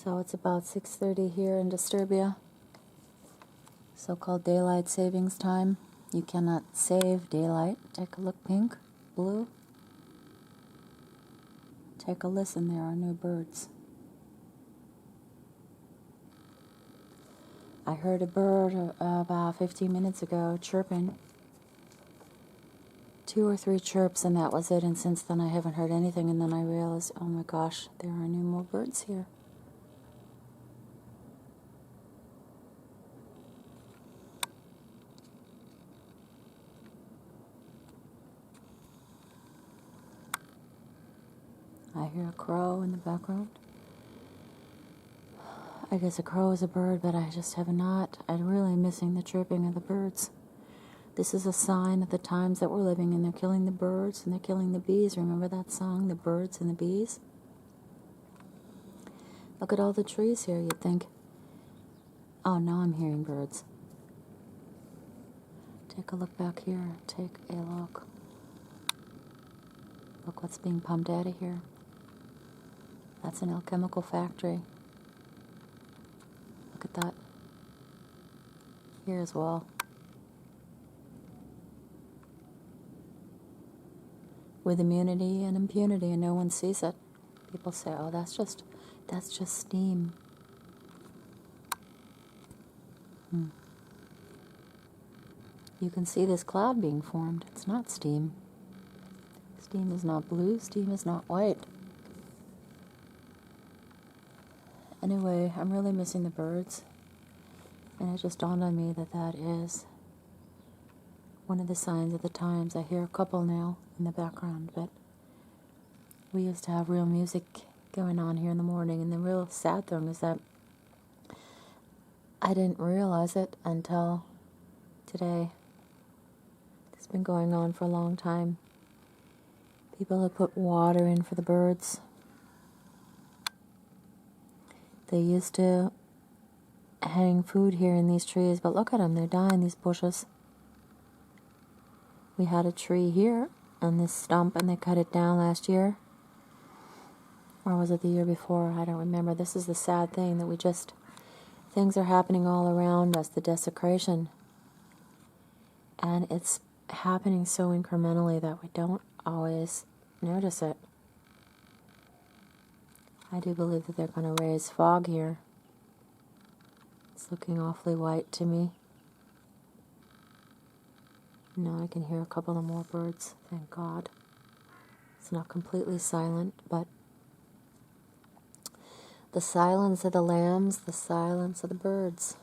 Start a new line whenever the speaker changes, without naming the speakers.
So it's about 6:30 here in Disturbia, so-called daylight savings time. You cannot save daylight. Take a look, pink, blue. Take a listen, there are new birds. I heard a bird about 15 minutes ago chirping. 2 or 3 chirps, and that was it, and since then I haven't heard anything, and then I realized, oh my gosh, there are no more birds here. I hear a crow in the background. I guess a crow is a bird, but I just have not. I'm really missing the chirping of the birds. This is a sign of the times that we're living in. They're killing the birds and they're killing the bees. Remember that song, The Birds and the Bees? Look at all the trees here. You'd think, oh, now I'm hearing birds. Take a look back here. Take a look. Look what's being pumped out of here. That's an alchemical factory. Look at that. Here as well. With immunity and impunity, and no one sees it. People say, oh, that's just steam. You can see this cloud being formed. It's not steam. Steam is not blue. Steam is not white. Anyway, I'm really missing the birds. And it just dawned on me that that is one of the signs of the times. I hear a couple now in the background, but we used to have real music going on here in the morning, and the real sad thing is that I didn't realize it until today. It's been going on for a long time. People have put water in for the birds. They used to hang food here in these trees, but look at them, they're dying, these bushes. We had a tree here on this stump, and they cut it down last year. Or was it the year before? I don't remember. This is the sad thing, that things are happening all around us, the desecration. And it's happening so incrementally that we don't always notice it. I do believe that they're going to raise fog here. It's looking awfully white to me. Now I can hear a couple of more birds, thank God. It's not completely silent, but the silence of the lambs, the silence of the birds.